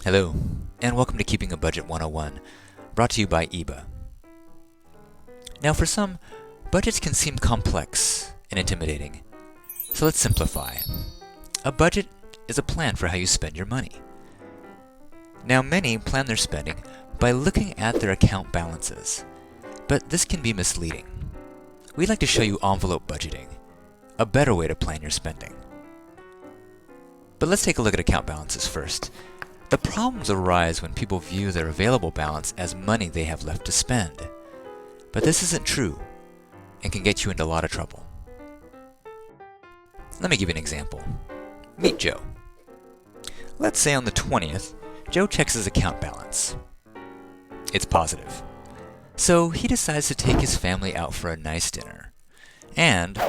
Hello, and welcome to Keeping a Budget 101, brought to you by EBA. Now for some, budgets can seem complex and intimidating, so let's simplify. A budget is a plan for how you spend your money. Now many plan their spending by looking at their account balances, but this can be misleading. We'd like to show you envelope budgeting, a better way to plan your spending. But let's take a look at account balances first. The problems arise when people view their available balance as money they have left to spend. But this isn't true and can get you into a lot of trouble. Let me give you an example. Meet Joe. Let's say on the 20th, Joe checks his account balance. It's positive. So he decides to take his family out for a nice dinner and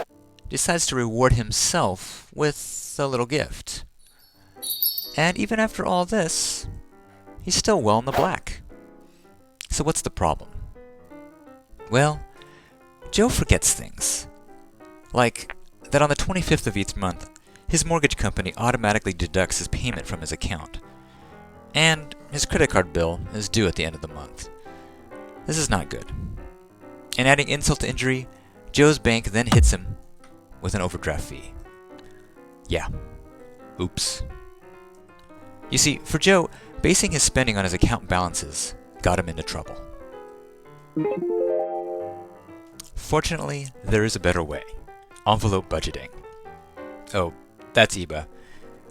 decides to reward himself with a little gift. And even after all this, he's still well in the black. So what's the problem? Well, Joe forgets things. Like that on the 25th of each month, his mortgage company automatically deducts his payment from his account. And his credit card bill is due at the end of the month. This is not good. And adding insult to injury, Joe's bank then hits him with an overdraft fee. Yeah. Oops. You see, for Joe, basing his spending on his account balances got him into trouble. Fortunately, there is a better way. Envelope budgeting. Oh, that's EBA.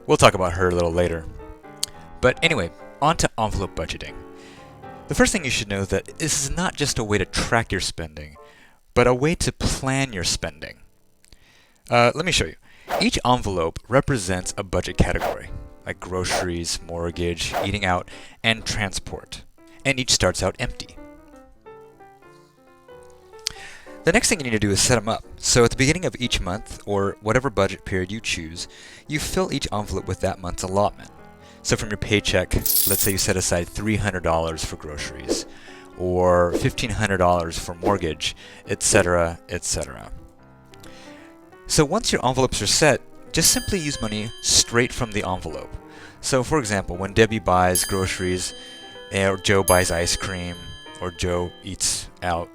We'll talk about her a little later. But anyway, on to envelope budgeting. The first thing you should know is that this is not just a way to track your spending, but a way to plan your spending. Let me show you. Each envelope represents a budget category, like groceries, mortgage, eating out, and transport. And each starts out empty. The next thing you need to do is set them up. So at the beginning of each month, or whatever budget period you choose, you fill each envelope with that month's allotment. So from your paycheck, let's say you set aside $300 for groceries, or $1,500 for mortgage, etc., etc. So once your envelopes are set, just simply use money straight from the envelope. So for example, when Debbie buys groceries, or Joe buys ice cream, or Joe eats out,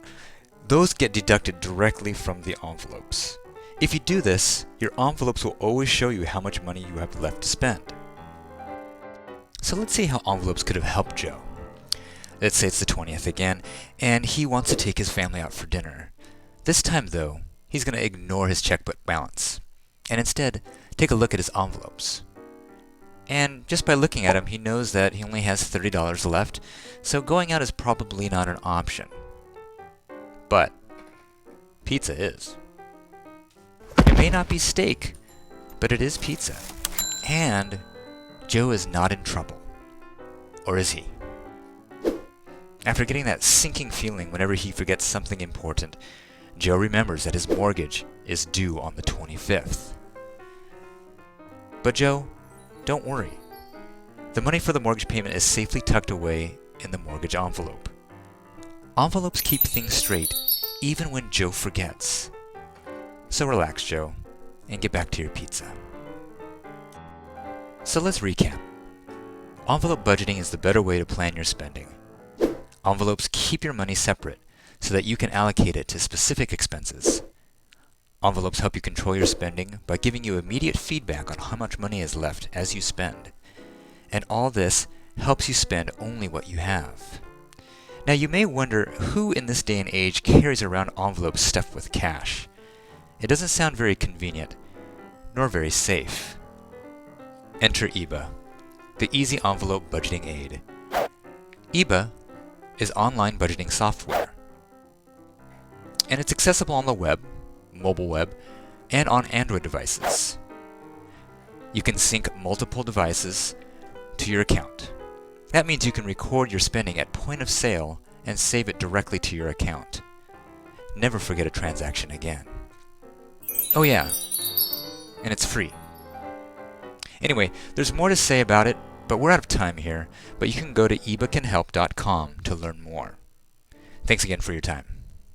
those get deducted directly from the envelopes. If you do this, your envelopes will always show you how much money you have left to spend. So let's see how envelopes could have helped Joe. Let's say it's the 20th again, and he wants to take his family out for dinner. This time though, he's going to ignore his checkbook balance, and instead take a look at his envelopes. And just by looking at him, he knows that he only has $30 left, so going out is probably not an option. But pizza is. It may not be steak, but it is pizza. And Joe is not in trouble. Or is he? After getting that sinking feeling whenever he forgets something important, Joe remembers that his mortgage is due on the 25th. But Joe, don't worry. The money for the mortgage payment is safely tucked away in the mortgage envelope. Envelopes keep things straight even when Joe forgets. So relax, Joe, and get back to your pizza. So let's recap. Envelope budgeting is the better way to plan your spending. Envelopes keep your money separate so that you can allocate it to specific expenses. Envelopes help you control your spending by giving you immediate feedback on how much money is left as you spend. And all this helps you spend only what you have. Now you may wonder who in this day and age carries around envelopes stuffed with cash. It doesn't sound very convenient, nor very safe. Enter EBA, the Easy Envelope Budgeting Aid. EBA is online budgeting software, and it's accessible on the web, mobile web, and on Android devices. You can sync multiple devices to your account. That means you can record your spending at point of sale and save it directly to your account. Never forget a transaction again. Oh yeah, and it's free. Anyway, there's more to say about it, but we're out of time here, but you can go to ebacanhelp.com to learn more. Thanks again for your time.